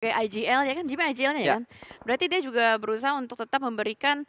Kayak IGL ya kan, Jimmy IGL-nya ya Ya. kan. Berarti dia juga berusaha untuk tetap memberikan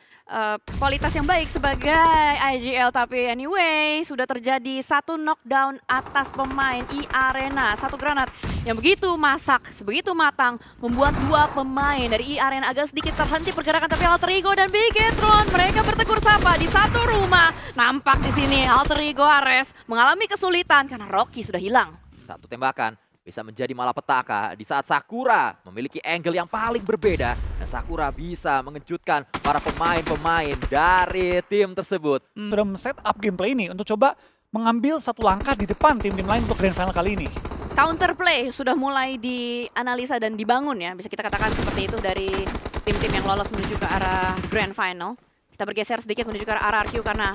kualitas yang baik sebagai IGL. Tapi anyway, sudah terjadi satu knockdown atas pemain E-Arena. Satu granat yang begitu masak, sebegitu matang, membuat dua pemain dari E-Arena agak sedikit terhenti pergerakan. Tapi Alter Ego dan Bigetron, mereka bertegur sapa di satu rumah. Nampak di sini Alter Ego Ares mengalami kesulitan karena Rocky sudah hilang. Satu tembakan bisa menjadi malapetaka di saat Sakura memiliki angle yang paling berbeda. Dan Sakura bisa mengejutkan para pemain-pemain dari tim tersebut. Sudah set up gameplay ini untuk coba mengambil satu langkah di depan tim-tim lain untuk Grand Final kali ini. Counterplay sudah mulai dianalisa dan dibangun ya, bisa kita katakan seperti itu dari tim-tim yang lolos menuju ke arah Grand Final. Kita bergeser sedikit menuju ke arah RRQ karena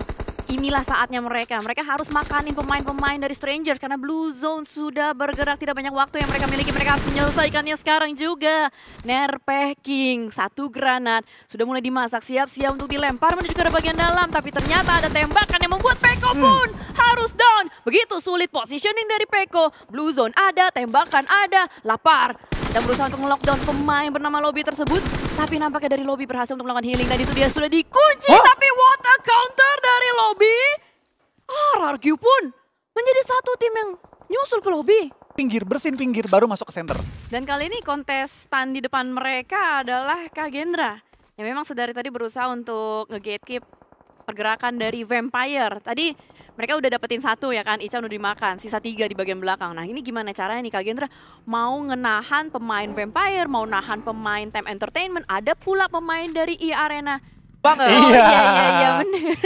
inilah saatnya mereka. Mereka harus makanin pemain-pemain dari Strangers karena Blue Zone sudah bergerak, tidak banyak waktu yang mereka miliki. Mereka harus menyelesaikannya sekarang juga. Nerpacking, satu granat sudah mulai dimasak, siap-siap untuk dilempar menuju ke arah bagian dalam. Tapi ternyata ada tembakan yang membuat Peko pun harus down. Begitu sulit positioning dari Peko. Blue Zone ada, tembakan ada, lapar. Dan berusaha untuk nge-lockdown pemain bernama Lobby tersebut. Tapi nampaknya dari Lobby berhasil untuk melakukan healing. Dan itu dia sudah dikunci. Tapi what a counter dari Lobby. RRQ pun menjadi satu tim yang nyusul ke Lobby. Pinggir, bersin pinggir, baru masuk ke center. Dan kali ini kontestan di depan mereka adalah Kagendra. Yang memang sedari tadi berusaha untuk nge-gatekeep pergerakan dari Vampire. Tadi mereka udah dapetin satu ya kan, Icha udah dimakan, sisa 3 di bagian belakang. Nah ini gimana caranya nih Kagendra mau ngenahan pemain Vampire, mau nahan pemain Time Entertainment, ada pula pemain dari E-Arena. Banget. Oh iya bener.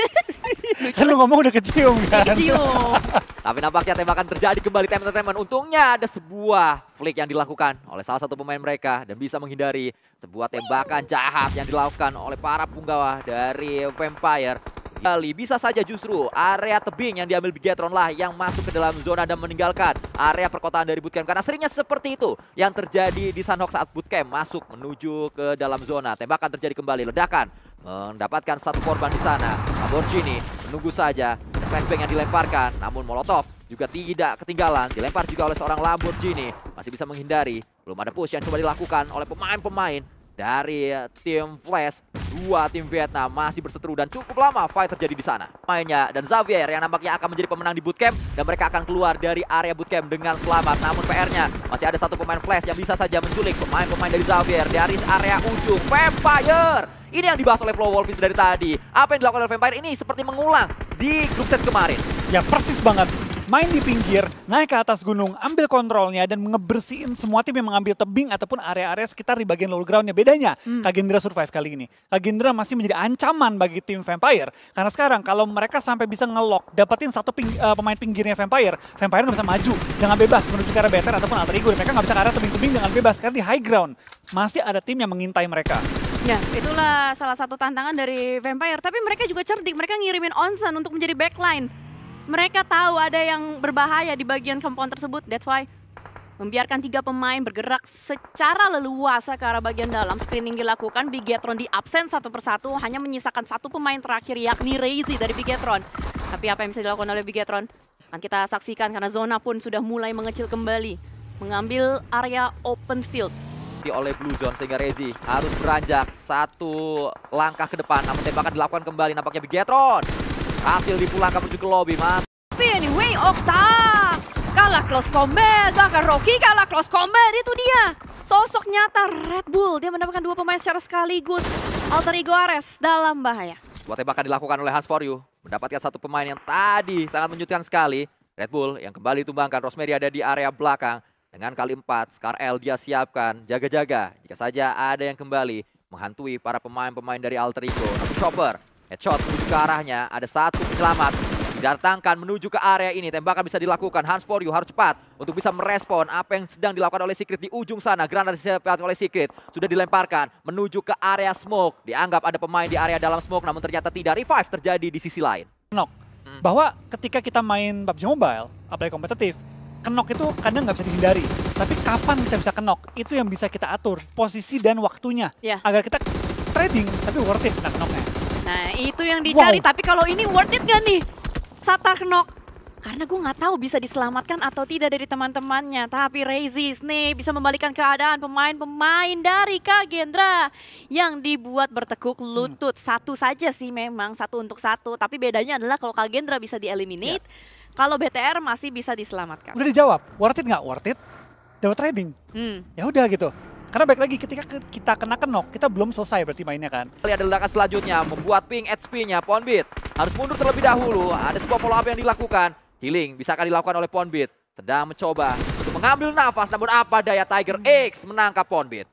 Kan lu ngomong udah kecium kan? Kecium. Tapi nampaknya tembakan terjadi kembali Time Entertainment. Untungnya ada sebuah flick yang dilakukan oleh salah satu pemain mereka dan bisa menghindari sebuah tembakan jahat yang dilakukan oleh para punggawa dari Vampire. Kali bisa saja justru area tebing yang diambil Bigetron lah yang masuk ke dalam zona dan meninggalkan area perkotaan dari bootcamp. Karena seringnya seperti itu yang terjadi di Sunhawk saat bootcamp masuk menuju ke dalam zona. Tembakan terjadi kembali, ledakan mendapatkan satu korban di sana. Lamborghini menunggu saja flashbang yang dilemparkan, namun Molotov juga tidak ketinggalan. Dilempar juga oleh seorang Lamborghini, masih bisa menghindari. Belum ada push yang coba dilakukan oleh pemain-pemain dari tim Flash. Dua tim Vietnam masih berseteru dan cukup lama fight terjadi di sana. Mainnya dan Xavier yang nampaknya akan menjadi pemenang di bootcamp dan mereka akan keluar dari area bootcamp dengan selamat. Namun PR-nya masih ada satu pemain Flash yang bisa saja menculik pemain-pemain dari Xavier dari area ujung. Vampire! Ini yang dibahas oleh Flow Wolfies dari tadi. Apa yang dilakukan oleh Vampire ini seperti mengulang di grup stage kemarin. Ya persis banget. Main di pinggir, naik ke atas gunung, ambil kontrolnya dan ngebersihin semua tim yang mengambil tebing ataupun area-area sekitar di bagian lower groundnya. Bedanya, Kagendra survive kali ini. Kagendra masih menjadi ancaman bagi tim Vampire. Karena sekarang kalau mereka sampai bisa nge-lock, dapetin satu pemain pinggirnya Vampire, Vampire nggak bisa maju dengan bebas menuju ke arah BTR ataupun Alter Ego. Mereka nggak bisa ke arah tebing-tebing dengan bebas karena di high ground masih ada tim yang mengintai mereka. Ya, itulah salah satu tantangan dari Vampire. Tapi mereka juga cerdik, mereka ngirimin Onsen untuk menjadi backline. Mereka tahu ada yang berbahaya di bagian compound tersebut. That's why membiarkan 3 pemain bergerak secara leluasa ke arah bagian dalam. Screening dilakukan, Bigetron di absen satu persatu. Hanya menyisakan satu pemain terakhir yakni Reizi dari Bigetron. Tapi apa yang bisa dilakukan oleh Bigetron? Akan kita saksikan karena zona pun sudah mulai mengecil kembali. Mengambil area open field. Oleh Blue Zone sehingga Rezi harus beranjak satu langkah ke depan. Namun tembakan dilakukan kembali nampaknya Bigetron hasil dipulangkan menuju ke lobby, Mas. Tapi anyway, Okta kalah close combat, bahkan Rocky kalah close combat. Itu dia sosok nyata Red Bull. Dia mendapatkan 2 pemain secara sekaligus. Alter Ego Ares dalam bahaya. Sebuah tembakan dilakukan oleh Hans For You, mendapatkan satu pemain yang tadi sangat menyudutkan sekali. Red Bull yang kembali tumbangkan. Rosemary ada di area belakang. Dengan kali 4, Scar L dia siapkan, jaga-jaga. Jika saja ada yang kembali menghantui para pemain-pemain dari Alter Ego. Namun Chopper, headshot menuju ke arahnya, ada satu penyelamat. Didatangkan menuju ke area ini, tembakan bisa dilakukan. Hans For You harus cepat untuk bisa merespon apa yang sedang dilakukan oleh Secret di ujung sana. Granat disiapkan oleh Secret, sudah dilemparkan menuju ke area smoke. Dianggap ada pemain di area dalam smoke, namun ternyata tidak. Revive terjadi di sisi lain. Knock. Bahwa ketika kita main PUBG Mobile, apalagi kompetitif, kenok itu kadang nggak bisa dihindari. Tapi kapan kita bisa kenok, itu yang bisa kita atur. Posisi dan waktunya. Ya. Agar kita trading, tapi worth it kita kenoknya. Nah itu yang dicari, tapi kalau ini worth it gak nih? Satar knock. Karena gue nggak tahu bisa diselamatkan atau tidak dari teman-temannya. Tapi Rezis nih bisa membalikan keadaan pemain-pemain dari Kagendra yang dibuat bertekuk lutut. Satu saja sih memang, 1 untuk 1. Tapi bedanya adalah kalau Kagendra bisa di-eliminate, kalau BTR masih bisa diselamatkan. Udah dijawab, worth it nggak? Worth it, dapat trading. Ya udah gitu. Karena baik lagi ketika kita kena knock, kita belum selesai berarti mainnya kan. Kali ada ledakan selanjutnya, membuat ping HP-nya Ponbit harus mundur terlebih dahulu. Ada sebuah follow up yang dilakukan. Healing bisakah dilakukan oleh Ponbit? Sedang mencoba untuk mengambil nafas, namun apa daya Tiger X menangkap Ponbit.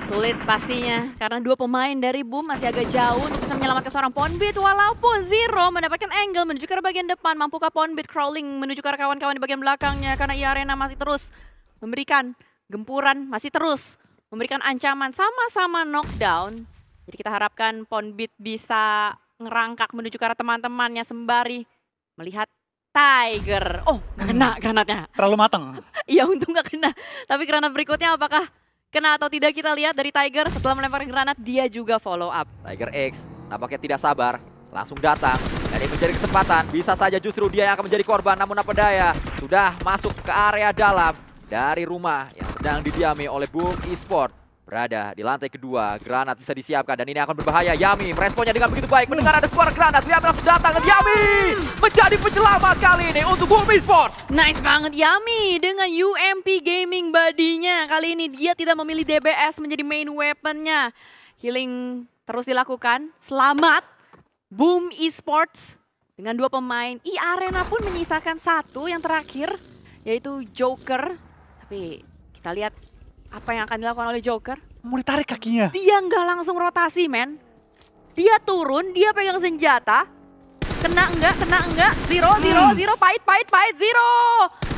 Sulit pastinya, karena 2 pemain dari Boom masih agak jauh untuk bisa menyelamatkan seorang Ponbit. Walaupun Zero mendapatkan angle menuju ke bagian depan, mampukah Ponbit crawling menuju ke arah kawan-kawan di bagian belakangnya. Karena Arena masih terus memberikan gempuran, masih terus memberikan ancaman, sama-sama knockdown. Jadi kita harapkan Ponbit bisa ngerangkak menuju ke arah teman-temannya sembari melihat Tiger. Oh, nggak kena granatnya. Terlalu mateng. Iya, untung nggak kena. Tapi granat berikutnya apakah kena atau tidak kita lihat dari Tiger. Setelah melempar granat, dia juga follow up. Tiger X nampaknya tidak sabar, langsung datang. Dan ini menjadi kesempatan, bisa saja justru dia yang akan menjadi korban. Namun apa daya, sudah masuk ke area dalam dari rumah yang sedang didiami oleh Boom Esport. Berada di lantai kedua, granat bisa disiapkan dan ini akan berbahaya. Yami meresponnya dengan begitu baik, mendengar ada suara granat, lihat langsung datang dan Yami menjadi penyelamat kali ini untuk Boom Esport. Nice banget Yami dengan UMP Gaming bodinya. Kali ini dia tidak memilih DBS menjadi main weaponnya. Healing terus dilakukan, selamat Boom Esports dengan 2 pemain. Arena pun menyisakan 1 yang terakhir, yaitu Joker. Tapi kita lihat apa yang akan dilakukan oleh Joker. Mau ditarik kakinya. Dia nggak langsung rotasi, men. Dia turun, dia pegang senjata. Kena enggak, Zero, pahit, Zero.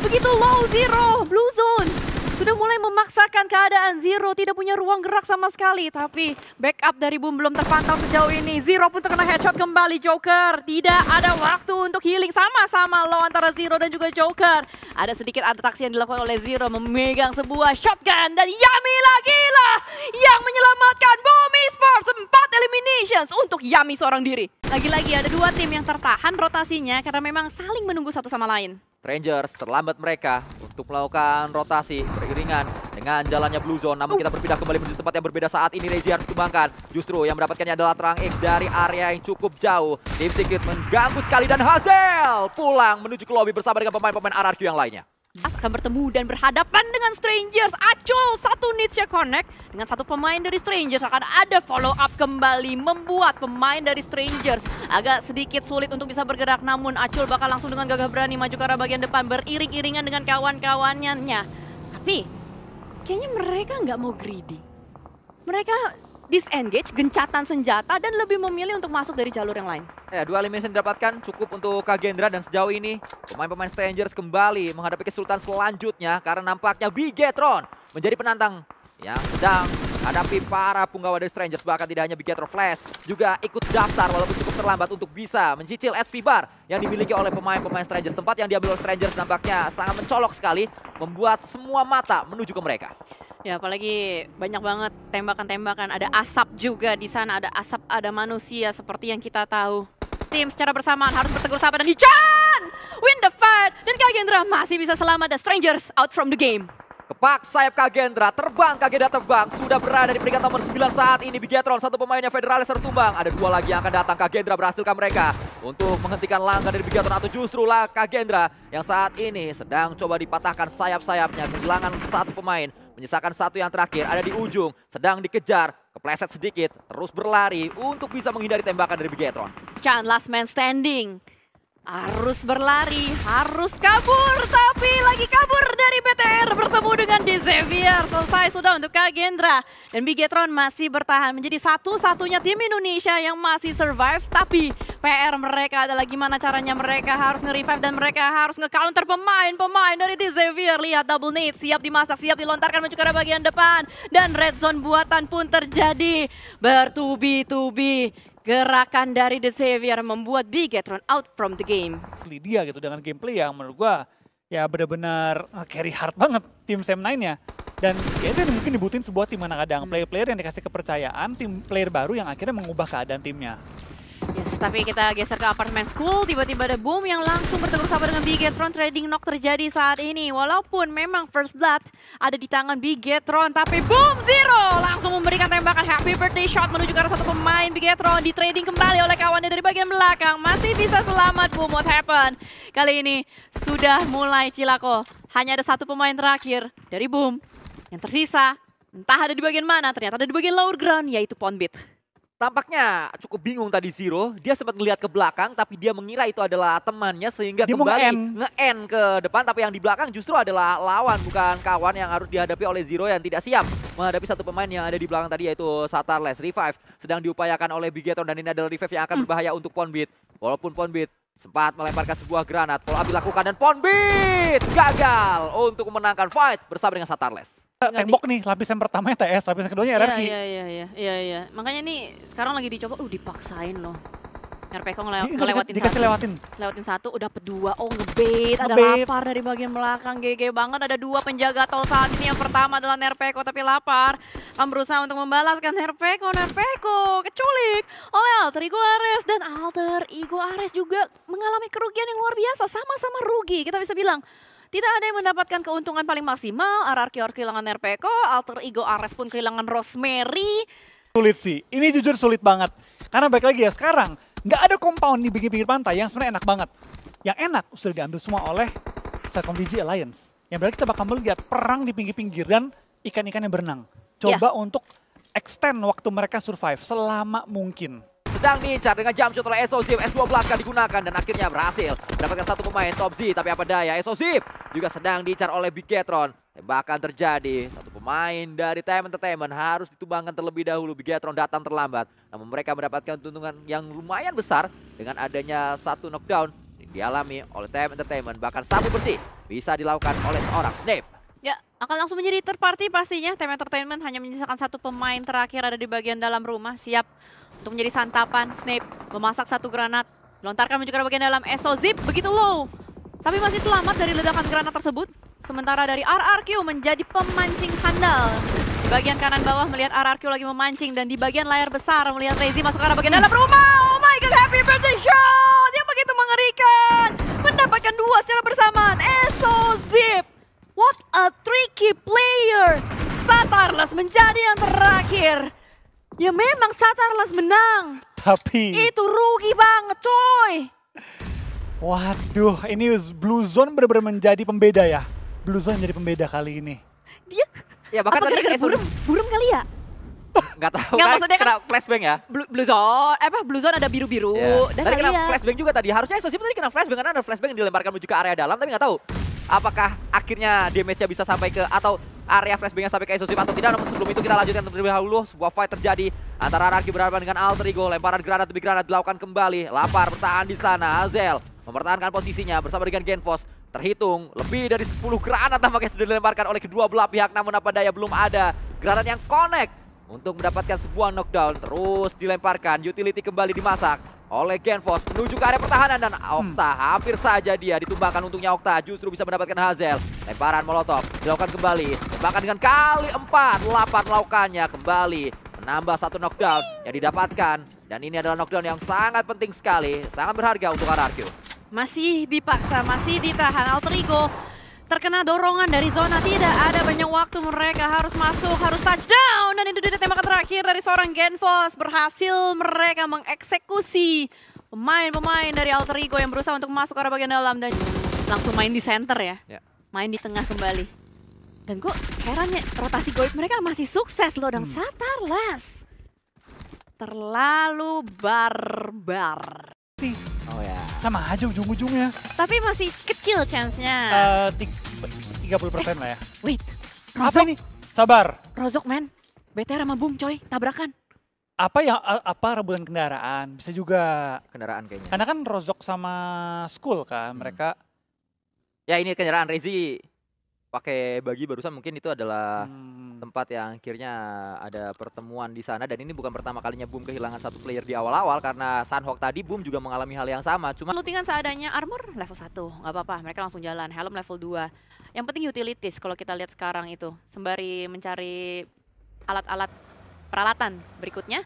Begitu low, Zero, blue zone. Sudah mulai memaksakan keadaan, Zero tidak punya ruang gerak sama sekali. Tapi backup dari Boom belum terpantau sejauh ini. Zero pun terkena headshot kembali Joker. Tidak ada waktu untuk healing, sama-sama low antara Zero dan juga Joker. Ada sedikit atraksi yang dilakukan oleh Zero memegang sebuah shotgun. Dan Yami lagi-lah yang menyelamatkan Boom Esports. 4 eliminations untuk Yami seorang diri. Lagi-lagi ada 2 tim yang tertahan rotasinya karena memang saling menunggu satu sama lain. Rangers terlambat mereka untuk melakukan rotasi beriringan dengan jalannya Blue Zone. Namun kita berpindah kembali menuju tempat yang berbeda saat ini. Rezi harus dikembangkan. Justru yang mendapatkannya adalah Terang X dari area yang cukup jauh. Tim Secret mengganggu sekali dan Hazel pulang menuju ke lobby bersama dengan pemain-pemain RRQ yang lainnya. Akan bertemu dan berhadapan dengan Strangers. Acul 1 Nietzsche connect dengan 1 pemain dari Strangers. Akan ada follow up kembali membuat pemain dari Strangers agak sedikit sulit untuk bisa bergerak. Namun Acul bakal langsung dengan gagah berani maju ke arah bagian depan beriring-iringan dengan kawan-kawannya. Tapi kayaknya mereka nggak mau greedy. Mereka disengage, gencatan senjata, dan lebih memilih untuk masuk dari jalur yang lain. Ya, 2 elimination didapatkan cukup untuk Kagendra dan sejauh ini pemain-pemain Strangers kembali menghadapi kesulitan selanjutnya karena nampaknya Bigetron menjadi penantang yang sedang hadapi para punggawa dari Strangers. Bahkan tidak hanya Bigetron, Flash juga ikut daftar walaupun cukup terlambat untuk bisa mencicil SP bar yang dimiliki oleh pemain-pemain Strangers. Tempat yang diambil oleh Strangers nampaknya sangat mencolok sekali, membuat semua mata menuju ke mereka. Ya, apalagi banyak banget tembakan-tembakan. Ada asap juga di sana, ada asap, ada manusia seperti yang kita tahu. Tim secara bersamaan harus bertegur sapa dan Hichan win the fight. Dan Kagendra masih bisa selamat dan Strangers out from the game. Kepak sayap Kagendra, Kagendra terbang, sudah berada di peringkat nomor 9 saat ini. Bigetron, 1 pemainnya Federalis tertumbang. Ada 2 lagi yang akan datang. Kagendra berhasilkan mereka untuk menghentikan langkah dari Bigetron atau justru lah Kagendra yang saat ini sedang coba dipatahkan sayap-sayapnya. Kehilangan 1 pemain, menyisakan 1 yang terakhir, ada di ujung, sedang dikejar, kepleset sedikit, terus berlari untuk bisa menghindari tembakan dari Bigetron. Chan, last man standing. Harus berlari, harus kabur, tapi lagi kabur dari BTR bertemu dengan Xavier. Selesai sudah untuk Kagendra. Dan Bigetron masih bertahan menjadi satu-satunya tim Indonesia yang masih survive. Tapi PR mereka adalah gimana caranya mereka harus nge-revive dan mereka harus nge-counter pemain-pemain dari Xavier. Lihat double nade, siap dimasak, siap dilontarkan menuju ke arah bagian depan. Dan red zone buatan pun terjadi bertubi-tubi. Gerakan dari Xavier membuat Bigetron out from the game. Asli dia gitu dengan gameplay yang menurut gua ya benar-benar carry hard banget tim Sam9-nya. Dan ya itu mungkin dibutuhin sebuah tim mana kadang player-player yang dikasih kepercayaan, tim player baru yang akhirnya mengubah keadaan timnya. Yes. tapi kita geser ke apartemen school. Tiba-tiba ada Boom yang langsung bertegur sapa dengan Bigetron. Trading knock terjadi saat ini. Walaupun memang first blood ada di tangan Bigetron, tapi Boom Zero langsung memberikan tembakan happy birthday shot menuju ke arah satu pemain Bigetron. Di trading kembali oleh kawannya dari bagian belakang. Masih bisa selamat Boom, what happened? Kali ini sudah mulai cilako. Hanya ada satu pemain terakhir dari Boom. Yang tersisa entah ada di bagian mana, ternyata ada di bagian lower ground, yaitu Ponbit. Tampaknya cukup bingung tadi Zero. Dia sempat ngelihat ke belakang tapi dia mengira itu adalah temannya sehingga Dia mau kembali nge-end. nge-end ke depan. Tapi yang di belakang justru adalah lawan, bukan kawan yang harus dihadapi oleh Zero yang tidak siap menghadapi satu pemain yang ada di belakang tadi, yaitu Satarless. Revive sedang diupayakan oleh Bigetron dan ini adalah revive yang akan berbahaya untuk Ponbit. Walaupun Ponbit sempat melemparkan sebuah granat, follow up dilakukan dan Ponbit gagal untuk memenangkan fight bersama dengan Satarless. Tembok nih, lapis yang pertamanya TS, lapis yang keduanya RRQ. Iya. Makanya nih sekarang lagi dicoba, dipaksain loh. RPK ngelewatin Dikasih lewatin. Lewatin satu, udah dapat dua. Oh, ngebait. Ada Ngebait. lapar dari bagian belakang. GG banget. Ada dua penjaga tol saat ini. Yang pertama adalah Nerpeko, tapi lapar. Akan berusaha untuk membalaskan Nerpeko. Keculik oleh Alter Ego Ares. Dan Alter Ego Ares juga mengalami kerugian yang luar biasa. Sama-sama rugi, kita bisa bilang. Tidak ada yang mendapatkan keuntungan paling maksimal. RRQ harus kehilangan Nerpeko. Alter Ego Ares pun kehilangan Rosemary. Sulit sih, ini jujur sulit banget. Karena balik lagi ya, sekarang nggak ada compound di pinggir-pinggir pantai yang sebenarnya enak banget. Yang enak sudah diambil semua oleh Celcom DG Alliance. Yang berarti kita bakal melihat perang di pinggir-pinggir dan ikan-ikan yang berenang. Coba untuk extend waktu mereka survive selama mungkin. Sedang diincar dengan jump shot oleh Exozip. S12 kan digunakan dan akhirnya berhasil mendapatkan satu pemain top Z. Tapi apa daya, Exozip juga sedang diincar oleh Bigetron. Tembakan terjadi, satu pemain dari TM Entertainment harus ditumbangkan terlebih dahulu. Bigetron datang terlambat, namun mereka mendapatkan keuntungan yang lumayan besar dengan adanya satu knockdown yang dialami oleh TM Entertainment. Bahkan sabu bersih bisa dilakukan oleh seorang Snape. Ya, akan langsung menjadi third party pastinya. Team Entertainment hanya menyisakan satu pemain terakhir ada di bagian dalam rumah. Siap untuk menjadi santapan. Snape memasak satu granat. Lontarkan menuju ke bagian dalam. Exozip begitu low. Tapi masih selamat dari ledakan granat tersebut. Sementara dari RRQ menjadi pemancing handal. Di bagian kanan bawah melihat RRQ lagi memancing. Dan di bagian layar besar melihat Rezi masuk ke arah bagian dalam rumah. Oh my god, happy birthday shot! Yang begitu mengerikan. Mendapatkan dua secara bersamaan. Exozip. What a tricky player. Satarless menjadi yang terakhir. Ya memang Satarless menang. Tapi Itu rugi banget coy. waduh, ini Blue Zone benar-benar menjadi pembeda ya. Blue Zone menjadi pembeda kali ini. Dia Ya bahkan apa tadi gara-gara burem kali ya? nggak tahu Nggak, kan, maksudnya kena flashbang ya. Blue Zone ada biru-biru. Ya. Dan Tadi kali kena ya. flashbang juga tadi. Harusnya Exozip tadi kena flashbang karena ada flashbang yang dilemparkan menuju ke area dalam, tapi nggak tahu apakah akhirnya damage-nya bisa sampai ke atau area flashbang-nya sampai ke Exozip atau tidak. Namun sebelum itu kita lanjutkan terlebih dahulu. Sebuah fight terjadi antara RRQ berhadapan dengan Alter Ego. Lemparan granat demi granat dilakukan kembali. Lapar bertahan di sana. Azel mempertahankan posisinya bersama dengan Genfos. Terhitung lebih dari 10 granat tampaknya sudah dilemparkan oleh kedua belah pihak. Namun apa daya belum ada granat yang connect untuk mendapatkan sebuah knockdown. Terus dilemparkan, utility kembali dimasak oleh Genfos menuju ke area pertahanan dan Okta hampir saja dia ditumbangkan. Untungnya Okta justru bisa mendapatkan Hazel. Lemparan molotov dilakukan kembali, tembakan dengan kali 4. Lapar melakukannya kembali, menambah satu knockdown yang didapatkan. Dan ini adalah knockdown yang sangat penting sekali, sangat berharga untuk RRQ. Masih dipaksa, masih ditahan. Alter Ego terkena dorongan dari zona. Tidak ada banyak waktu, mereka harus masuk, harus touchdown. Dan itu dia tembakan terakhir dari seorang Genfos. Berhasil mereka mengeksekusi pemain-pemain dari Alter Ego yang berusaha untuk masuk ke arah bagian dalam. Dan langsung main di center ya. Main di tengah kembali. Dan gue heran ya, rotasi goib mereka masih sukses loh. Dan Satarless terlalu barbar. Oh ya. Sama aja ujung-ujungnya. Tapi masih kecil chance-nya. 30% lah ya. Wait, Apa ini? Sabar. Rozok men, BTR sama Boom coy, tabrakan. Apa rebutan kendaraan? Bisa juga. Kendaraan kayaknya. Karena kan Rozok sama School kan, mereka Ya ini kendaraan Rezi pakai bagi barusan, mungkin itu adalah tempat yang akhirnya ada pertemuan di sana. Dan ini bukan pertama kalinya Boom kehilangan satu player di awal-awal, karena Sunhawk tadi Boom juga mengalami hal yang sama. Cuma Lootingan seadanya, armor level 1, nggak apa-apa, mereka langsung jalan. Helm level 2. Yang penting utilities kalau kita lihat sekarang itu. Sembari mencari alat-alat peralatan berikutnya.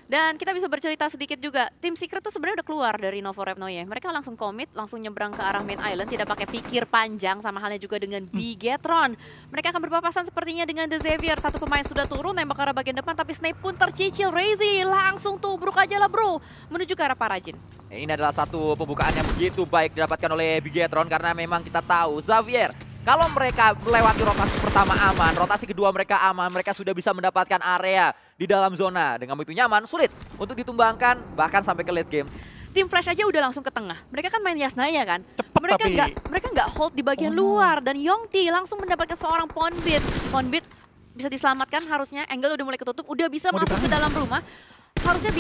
Dan kita bisa bercerita sedikit juga, tim Secret tuh sebenarnya udah keluar dari Novo Repnoye. Mereka langsung komit, langsung nyebrang ke arah main island, tidak pakai pikir panjang, sama halnya juga dengan Bigetron. Mereka akan berpapasan sepertinya dengan The Xavier. Satu pemain sudah turun, nembak ke arah bagian depan, tapi Snape pun tercicil. Razy langsung tubruk aja lah bro, menuju ke arah Parajin. Ini adalah satu pembukaan yang begitu baik didapatkan oleh Bigetron karena memang kita tahu Xavier kalau mereka melewati rotasi pertama aman, rotasi kedua mereka aman, mereka sudah bisa mendapatkan area di dalam zona. Dengan begitu nyaman, sulit untuk ditumbangkan bahkan sampai ke late game. Tim Flash aja udah langsung ke tengah. Mereka kan main Yasnaya kan. Cepet Mereka nggak hold di bagian luar dan Yongti langsung mendapatkan seorang Ponbit. Ponbit bisa diselamatkan harusnya. Angle udah mulai ketutup, udah bisa masuk ke dalam rumah. Harusnya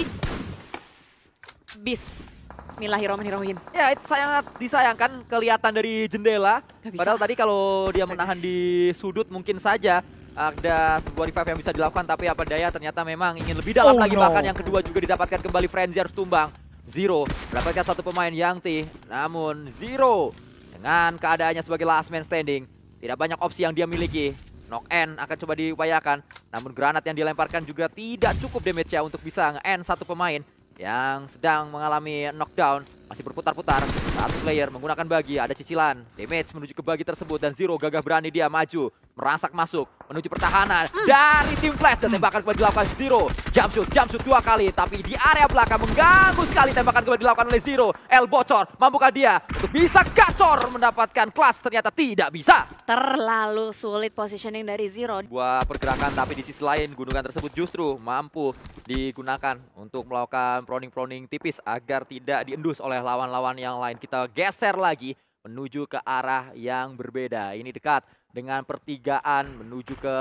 Bismillahirrahmanirrahim. Ya itu sangat disayangkan kelihatan dari jendela. Padahal tadi kalau dia menahan di sudut mungkin saja ada sebuah revive yang bisa dilakukan. Tapi apa daya ternyata memang ingin lebih dalam lagi. Bahkan yang kedua juga didapatkan kembali. Frenzy harus tumbang. Zero mendapatkan satu pemain Yangti. Namun Zero dengan keadaannya sebagai last man standing, tidak banyak opsi yang dia miliki. Knock end akan coba diupayakan. Namun granat yang dilemparkan juga tidak cukup damage-nya untuk bisa nge-end satu pemain yang sedang mengalami knockdown. Masih berputar-putar. Satu player menggunakan bagi, ada cicilan. Damage menuju ke bagi tersebut dan Zero gagah berani dia maju. Merasak masuk menuju pertahanan dari tim Flash. Dan tembakan kembali dilakukan Zero. Jump shoot 2 kali. Tapi di area belakang mengganggu sekali. Tembakan kembali dilakukan oleh Zero. L bocor. Mampukah dia untuk bisa gacor mendapatkan kelas? Ternyata tidak bisa. Terlalu sulit positioning dari Zero. Sebuah pergerakan tapi di sisi lain gunungan tersebut justru mampu digunakan untuk melakukan proning-proning tipis agar tidak diendus oleh lawan-lawan yang lain. Kita geser lagi menuju ke arah yang berbeda. Ini dekat dengan pertigaan menuju ke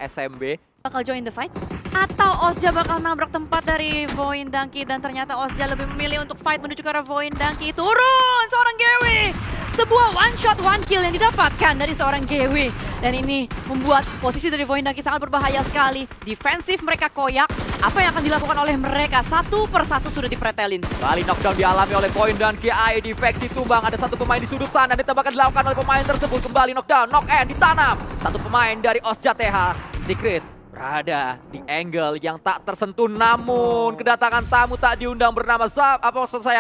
SMB. Bakal join the fight? Atau Ozja bakal nabrak tempat dari Voin Danki dan ternyata Ozja lebih memilih untuk fight menuju ke arah Voin Danki. Turun seorang Gewi. Sebuah one shot one kill yang didapatkan dari seorang Gewi. Dan ini membuat posisi dari Voin Danki sangat berbahaya sekali. Defensif mereka koyak. Apa yang akan dilakukan oleh mereka? Satu persatu sudah dipretelin. Kali knockdown dialami oleh Voin Danki. ID Veksi tumbang. Ada satu pemain di sudut sana. Ditembakkan dilakukan oleh pemain tersebut. Kembali knockdown. Knock end ditanam. Satu pemain dari Ozja TH. Secret berada di angle yang tak tersentuh, namun kedatangan tamu tak diundang bernama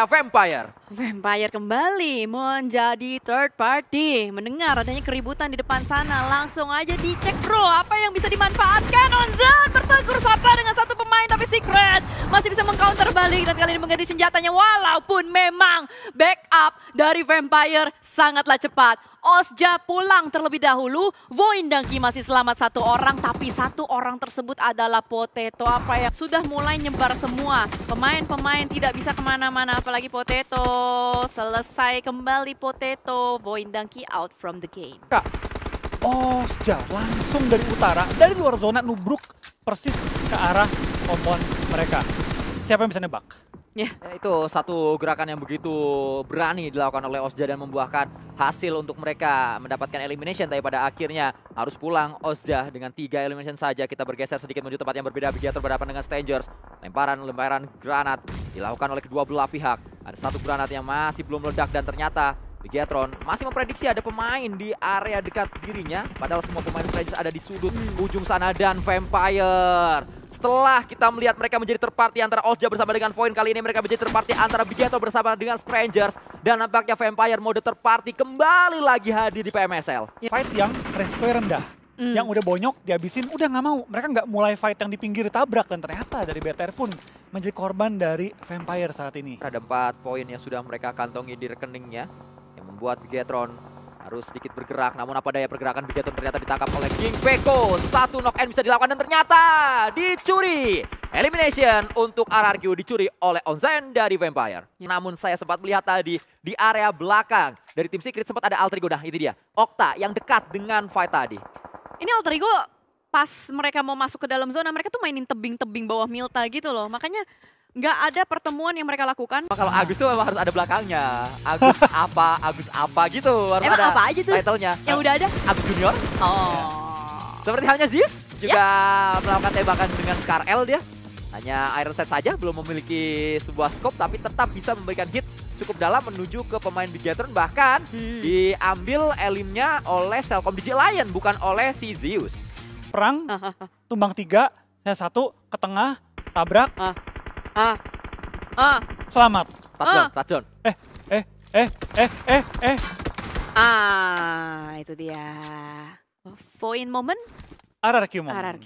Vampire. Vampire kembali menjadi third party. Mendengar adanya keributan di depan sana, langsung aja dicek bro, apa yang bisa dimanfaatkan. Onzan bertegur sapa dengan satu pemain, tapi Secret masih bisa mengcounter balik dan kali ini mengganti senjatanya. Walaupun memang backup dari Vampire sangatlah cepat. Ozja pulang terlebih dahulu, Voin Danki masih selamat satu orang, tapi satu orang tersebut adalah Potato. Apa yang sudah mulai nyebar semua, pemain-pemain tidak bisa kemana-mana, apalagi Potato. Selesai kembali Potato, Voin Danki out from the game. Kak, Ozja langsung dari utara, dari luar zona nubruk persis ke arah kompon mereka. Siapa yang bisa nebak? Yeah. Itu satu gerakan yang begitu berani dilakukan oleh Ozja dan membuahkan hasil untuk mereka mendapatkan elimination. Tapi pada akhirnya harus pulang Ozja dengan 3 elimination saja. Kita bergeser sedikit menuju tempat yang berbeda. Bigator berhadapan dengan Strangers. Lemparan granat dilakukan oleh kedua belah pihak. Ada satu granat yang masih belum meledak dan ternyata Bigetron masih memprediksi ada pemain di area dekat dirinya. Padahal semua pemain Strangers ada di sudut ujung sana dan Vampire. Setelah kita melihat mereka menjadi terparty antara Ozja bersama dengan Voin, kali ini mereka menjadi terparty antara Bigetron bersama dengan Strangers. Dan nampaknya Vampire mode terparty kembali lagi hadir di PMSL. Fight yang resikonya rendah. Yang udah bonyok dihabisin, udah nggak mau. Mereka nggak mulai fight yang di pinggir tabrak. Dan ternyata dari BTR pun menjadi korban dari Vampire saat ini. Ada 4 poin yang sudah mereka kantongi di rekeningnya, yang membuat Bigetron harus sedikit bergerak. Namun apa daya pergerakan Bigetron ternyata ditangkap oleh King Peko. Satu knock end bisa dilakukan dan ternyata dicuri. Elimination untuk RRQ dicuri oleh Onzen dari Vampire. Namun saya sempat melihat tadi di area belakang dari tim Secret sempat ada Alter Ego. Nah itu dia, Okta yang dekat dengan fight tadi. Ini Alter Ego pas mereka mau masuk ke dalam zona, mereka tuh mainin tebing-tebing bawah Milta gitu loh. Makanya nggak ada pertemuan yang mereka lakukan. Kalau Agus tuh memang harus ada belakangnya. Agus apa gitu. Harus emang ada apa aja tuh title-nya. yang udah ada? Agus Junior. Oh. Seperti halnya Zeus juga melakukan tembakan dengan Scar L dia. Hanya Iron Sight saja, belum memiliki sebuah scope tapi tetap bisa memberikan hit cukup dalam menuju ke pemain Bigetron. Bahkan diambil elimnya oleh Selcom DJ Lion, bukan oleh si Zeus. Perang, tumbang 3, saya 1, ke tengah, tabrak. Selamat. Touchdown. Itu dia. Point moment. RRQ moment. RRQ.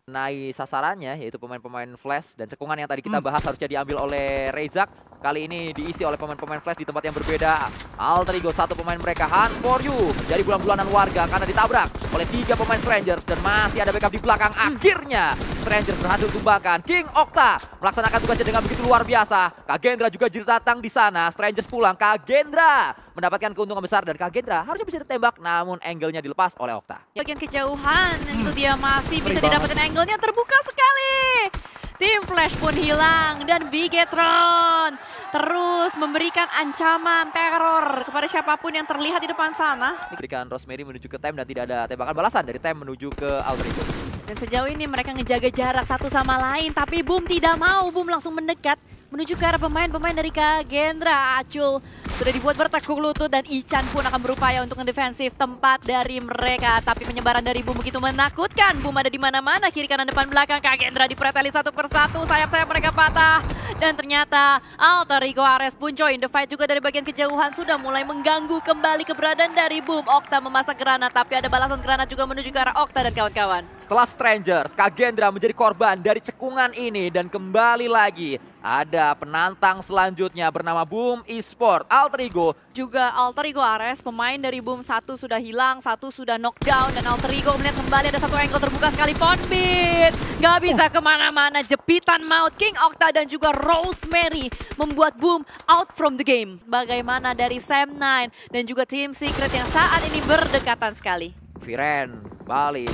Naik sasarannya yaitu pemain-pemain Flash dan cekungan yang tadi kita bahas harusnya diambil oleh Rezak. Kali ini diisi oleh pemain-pemain Flash di tempat yang berbeda. Alter Ego satu pemain mereka Hunt for You menjadi bulan-bulanan warga karena ditabrak oleh 3 pemain Strangers dan masih ada backup di belakang. Akhirnya Strangers berhasil tumbangkan. King Okta melaksanakan tugasnya dengan begitu luar biasa. Kagendra juga datang di sana. Strangers pulang. Kagendra mendapatkan keuntungan besar dan Kagendra harusnya bisa ditembak namun angle-nya dilepas oleh Okta. Bagian kejauhan, itu dia masih bisa didapetin angle-nya terbuka sekali. Tim Flash pun hilang dan Bigetron terus memberikan ancaman teror kepada siapapun yang terlihat di depan sana. Diberikan Rosemary menuju ke Tem dan tidak ada tembakan balasan dari Tem menuju ke Alter Ego. Dan sejauh ini mereka ngejaga jarak satu sama lain, tapi Boom tidak mau. Boom langsung mendekat menuju ke arah pemain-pemain dari Kagendra. Acul sudah dibuat bertekuk lutut dan Ichan pun akan berupaya untuk ngedefensif tempat dari mereka. Tapi penyebaran dari Boom begitu menakutkan. Boom ada di mana-mana, kiri kanan depan belakang. Kagendra dipreteli satu persatu, sayap-sayap mereka patah. Dan ternyata Alter Ego Ares pun join the fight juga dari bagian kejauhan. Sudah mulai mengganggu kembali keberadaan dari Boom. Okta memasak granat, tapi ada balasan granat juga menuju ke arah Okta dan kawan-kawan. Setelah Strangers, Kagendra menjadi korban dari cekungan ini dan kembali lagi ada penantang selanjutnya bernama Boom Esport. Alter Ego Juga Alter Ego Ares, pemain dari Boom satu sudah hilang, satu sudah knockdown. Dan Alter Ego melihat kembali ada satu angle terbuka sekali. Ponbit nggak bisa kemana-mana, jepitan maut. King Okta dan juga Rosemary membuat Boom out from the game. Bagaimana dari Sam9 dan juga Team Secret yang saat ini berdekatan sekali. Viren kembali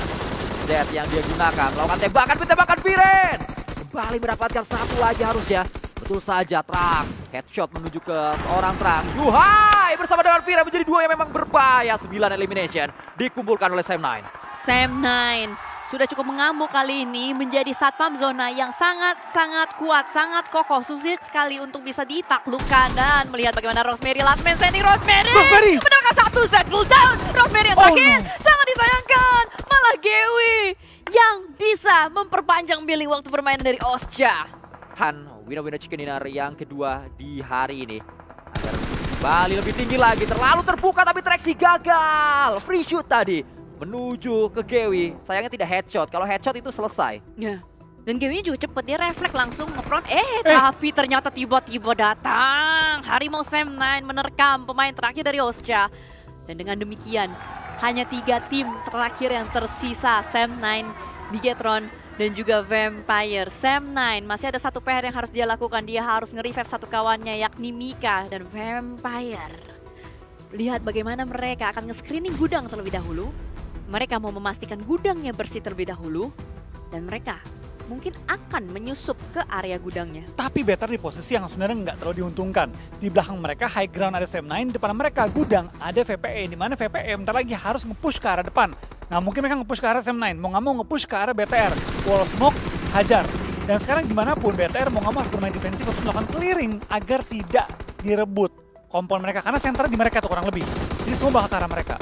Z yang dia gunakan melakukan tembakan Viren kembali mendapatkan satu lagi harusnya. Betul saja, Trang headshot menuju ke seorang Trang. Yuhai bersama dengan Viren menjadi dua yang memang berbahaya. 9 elimination dikumpulkan oleh Sam9. Sam9 sudah cukup mengamuk kali ini, menjadi satpam zona yang sangat-sangat kuat, sangat kokoh, sulit sekali untuk bisa ditaklukkan. Dan melihat bagaimana Rosemary last man standing. Rosemary mendapatkan satu set pull down. Rosemary yang terakhir sangat disayangkan. Malah Gewi yang bisa memperpanjang billing waktu permainan dari Osja. Han, winner chicken dinner yang kedua di hari ini. Agar kembali lebih tinggi lagi, terlalu terbuka tapi Trexy gagal. Free shoot tadi menuju ke Gewi, sayangnya tidak headshot. Kalau headshot itu selesai. Ya. Dan Gewi juga cepet, dia refleks langsung nge-front. Tapi ternyata tiba-tiba datang Harimau Sam9 menerkam pemain terakhir dari Osja. Dan dengan demikian, hanya 3 tim terakhir yang tersisa. Sam9, Bigetron, dan juga Vampire. Sam9 masih ada satu PR yang harus dia lakukan. Dia harus nge-revive satu kawannya yakni Mika dan Vampire. Lihat bagaimana mereka akan nge-screening gudang terlebih dahulu. Mereka mau memastikan gudangnya bersih terlebih dahulu. Dan mereka mungkin akan menyusup ke area gudangnya. Tapi Better di posisi yang sebenarnya nggak terlalu diuntungkan. Di belakang mereka high ground ada Sam9, depan mereka gudang ada VPE. Di mana VPE bentar lagi harus nge-push ke arah depan. Nah mungkin mereka nge-push ke arah Sam9, mau nggak mau nge-push ke arah BTR. Wall smoke, hajar. Dan sekarang gimana pun BTR mau nggak mau harus bermain defensif untuk melakukan clearing agar tidak direbut kompon mereka. Karena center di mereka tuh kurang lebih. Jadi semua bakal ke arah mereka.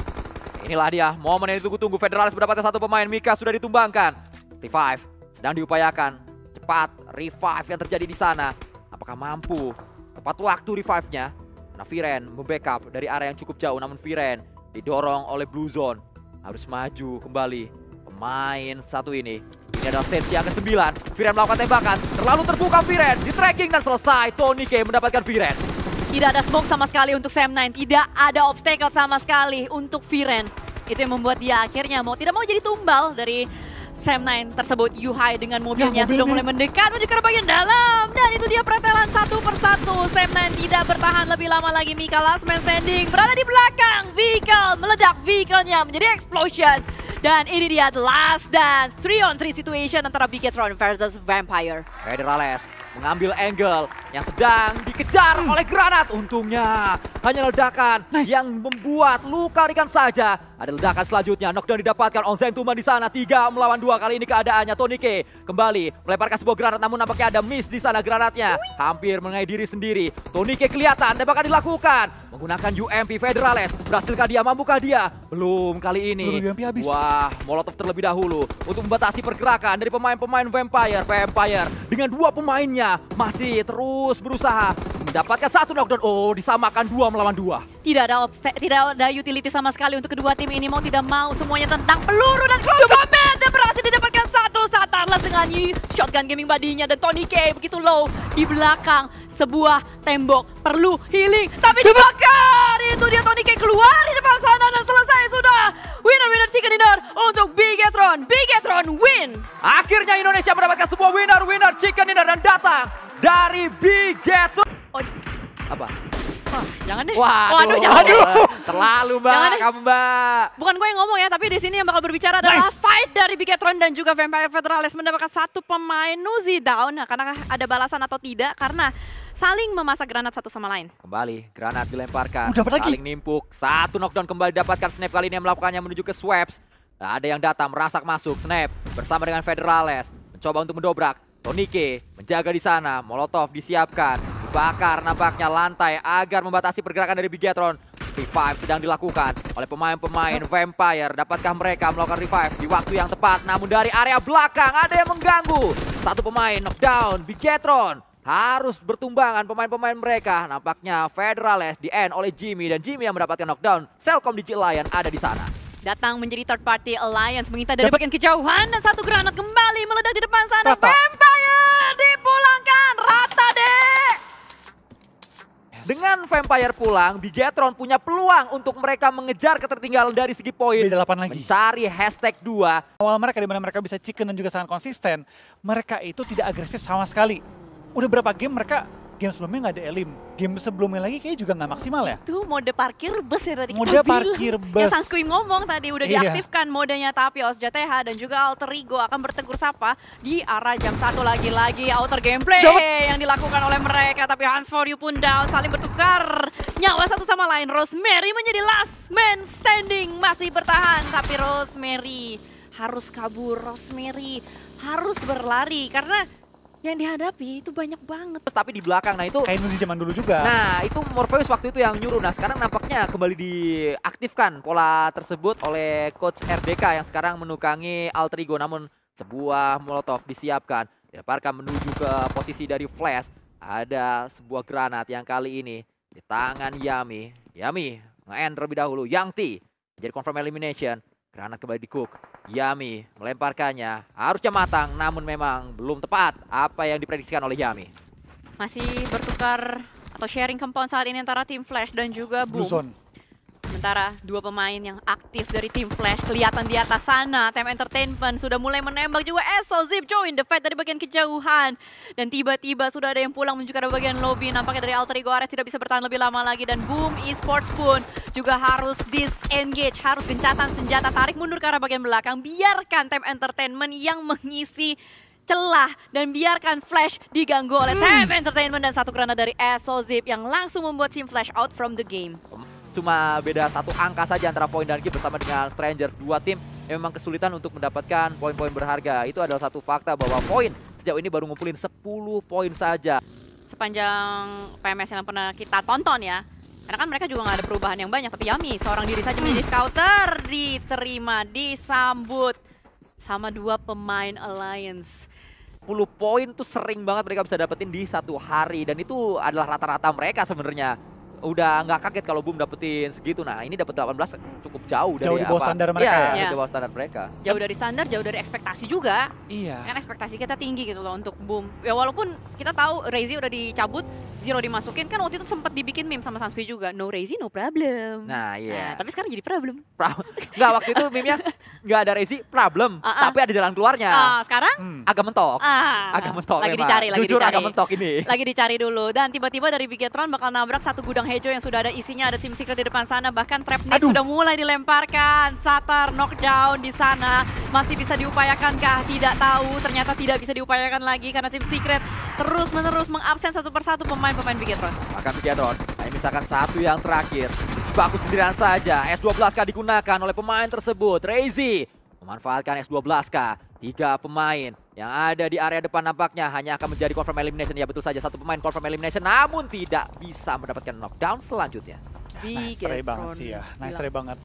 Inilah dia momen yang ditunggu-tunggu. Federalis mendapatkan satu pemain. Mika sudah ditumbangkan. Revive sedang diupayakan. Cepat revive yang terjadi di sana. Apakah mampu? Tepat waktu revive-nya. Nah Viren membackup dari area yang cukup jauh. Namun Viren didorong oleh Blue Zone. Harus maju kembali. Pemain satu ini. Ini adalah stage yang ke-9. Viren melakukan tembakan. Terlalu terbuka Viren. Di tracking dan selesai. Tony K mendapatkan Viren. Tidak ada smoke sama sekali untuk Sam9. Tidak ada obstacle sama sekali untuk Viren. Itu yang membuat dia akhirnya mau tidak mau jadi tumbal dari Sam9 tersebut. Yuhai dengan mobilnya sudah mulai mendekat menuju ke bagian dalam. Dan itu dia pretelan satu persatu. Sam9 tidak bertahan lebih lama lagi. Mika last man standing berada di belakang. Vehicle meledak, vehicle-nya menjadi explosion. Dan ini dia the last dance 3-on-3 situation antara Bigetron versus Vampire. Federales mengambil angle yang sedang dikejar oleh granat. Untungnya hanya ledakan yang membuat luka ringan saja. Ada ledakan selanjutnya, knockdown didapatkan on Zentuman di sana. 3 melawan 2 kali ini keadaannya. Tonike kembali melemparkan sebuah granat, namun nampaknya ada miss di sana granatnya. Hampir mengenai diri sendiri. Tonike kelihatan, tembakan dilakukan. Menggunakan UMP Federales. Berhasilkah dia? Mampukah dia? Belum kali ini. Belum, UMP habis. Wah, Molotov terlebih dahulu untuk membatasi pergerakan dari pemain-pemain Vampire. Vampire dengan 2 pemainnya masih terus berusaha mendapatkan 1 knockdown. Oh, disamakan 2 melawan 2. Tidak ada utility sama sekali untuk kedua tim ini. Mau tidak mau semuanya tentang peluru dan close combat. Dan berhasil didapatkan 1 Satarlas dengan shotgun gaming badinya. Dan Tonike begitu low di belakang sebuah tembok. Perlu healing, tapi dibakar. Itu dia, Tonike keluar di depan sana dan selesai sudah. Winner chicken dinner untuk Bigetron. Bigetron win. Akhirnya Indonesia mendapatkan sebuah winner chicken dinner dan datang dari Bigetron. Oh, Apa? wah, jangan deh. Waduh, Jangan deh. terlalu mbak, Jangan deh. kamu mbak. Bukan gue yang ngomong ya, tapi di sini yang bakal berbicara adalah fight dari Bigetron dan juga Vampire Federales mendapatkan 1 pemain Nuzi down. Nah, karena ada balasan atau tidak, karena saling memasak granat satu sama lain. Kembali, granat dilemparkan, Udah, apa lagi? saling nimpuk. 1 knockdown kembali didapatkan. Snap kali ini yang melakukannya menuju ke Swaps. Ada yang datang, merasak masuk. Snap bersama dengan Federales, mencoba untuk mendobrak. Tonike menjaga di sana, Molotov disiapkan. Dibakar nampaknya lantai agar membatasi pergerakan dari Bigetron. Revive sedang dilakukan oleh pemain-pemain Vampire. Dapatkah mereka melakukan revive di waktu yang tepat? Namun dari area belakang ada yang mengganggu. 1 pemain knockdown, Bigetron harus bertumbangan pemain-pemain mereka. Nampaknya Federales di-end oleh Jimmy. Dan Jimmy yang mendapatkan knockdown. Selcom Digi Lion ada di sana. Datang menjadi third party alliance, mengintai dari bagian kejauhan dan 1 granat kembali meledak di depan sana. Rata. Vampire dipulangkan, rata deh. Dengan Vampire pulang, Bigetron punya peluang untuk mereka mengejar ketertinggalan dari segi poin. Beda 8 lagi. Mencari hashtag 2. Awal mereka di mana mereka bisa chicken dan juga sangat konsisten, mereka itu tidak agresif sama sekali. Udah berapa game mereka, game sebelumnya nggak ada elim. Game sebelumnya lagi kayaknya juga nggak maksimal ya. Itu mode parkir bus ya tadi Mode kita parkir bilang. bus. Yang Sanskuy ngomong tadi udah Iya. diaktifkan modenya, tapi OsJTH dan juga Alter Ego akan bertegur sapa di arah jam 1 lagi-lagi. Outer gameplay yang dilakukan oleh mereka, tapi Hans For You pun down, saling bertukar nyawa satu sama lain. Rosemary menjadi last man standing, masih bertahan, tapi Rosemary harus kabur, Rosemary harus berlari karena yang dihadapi itu banyak banget. Tapi di belakang, nah itu Kayak Nuzi zaman dulu juga. nah itu Morpheus waktu itu yang nyuruh. Nah sekarang nampaknya kembali diaktifkan pola tersebut oleh Coach RDK yang sekarang menukangi Alter Ego. Namun sebuah Molotov disiapkan, dilemparkan menuju ke posisi dari Flash. Ada sebuah granat yang kali ini di tangan Yami. Yami nge-end terlebih dahulu. Yang T jadi confirm elimination. Granat kembali di Cook. Yami melemparkannya. Harusnya matang, namun memang belum tepat apa yang diprediksikan oleh Yami. Masih bertukar atau sharing compound saat ini antara tim Flash dan juga Blue Boom. Zone. Sementara 2 pemain yang aktif dari tim Flash kelihatan di atas sana. Time Entertainment sudah mulai menembak juga. Zip join the fight dari bagian kejauhan. Dan tiba-tiba sudah ada yang pulang menuju ke arah bagian lobby. Nampaknya dari Alter Ego Ares tidak bisa bertahan lebih lama lagi. Dan Boom Esports pun juga harus disengage. Harus gencatan senjata, tarik mundur ke arah bagian belakang. Biarkan Time Entertainment yang mengisi celah dan biarkan Flash diganggu oleh Time Entertainment dan 1 granat dari Zip yang langsung membuat tim Flash out from the game. Cuma beda 1 angka saja antara Void dan Ki bersama dengan Stranger. 2 tim yang memang kesulitan untuk mendapatkan poin-poin berharga. Itu adalah satu fakta bahwa Void sejauh ini baru ngumpulin 10 poin saja. Sepanjang PMS yang pernah kita tonton ya. Karena kan mereka juga nggak ada perubahan yang banyak. Tapi Yami seorang diri saja menjadi scouter. Diterima, disambut sama 2 pemain Alliance. 10 poin tuh sering banget mereka bisa dapetin di 1 hari. Dan itu adalah rata-rata mereka sebenarnya. Udah nggak kaget kalau Boom dapetin segitu. Nah ini dapet 18 cukup jauh dari Jauh di bawah standar mereka Iya, ya? Iya. di bawah standar mereka. Jauh dari standar, jauh dari ekspektasi juga. Iya. Kan ekspektasi kita tinggi gitu loh untuk Boom. Ya walaupun kita tahu Reizi udah dicabut, Zero dimasukin, kan waktu itu sempat dibikin meme sama Sanskuy juga. No Reizi, no problem. Nah iya. Tapi sekarang jadi problem. Nggak, waktu itu meme-nya nggak ada Rezi, problem. Tapi ada jalan keluarnya. Sekarang? Agak mentok. Agak mentok lagi memang. dicari, lagi Jujur dicari. agak mentok ini. Lagi dicari dulu. Dan tiba-tiba dari Bigetron bakal nabrak 1 gudang Hejo yang sudah ada isinya, ada Team Secret di depan sana. Bahkan Trap Nade sudah mulai dilemparkan. Satar knockdown di sana. Masih bisa diupayakankah? Tidak tahu. Ternyata tidak bisa diupayakan lagi karena Team Secret terus-menerus mengabsen satu persatu pemain-pemain Bigetron. Bahkan Bigetron hanya misalkan satu yang terakhir. Baku sendirian saja, S12K digunakan oleh pemain tersebut. Reizi memanfaatkan S12K. 3 pemain yang ada di area depan nampaknya hanya akan menjadi confirm elimination. Ya betul saja, satu pemain confirm elimination namun tidak bisa mendapatkan knockdown selanjutnya. Nice try banget sih ya, nice try banget.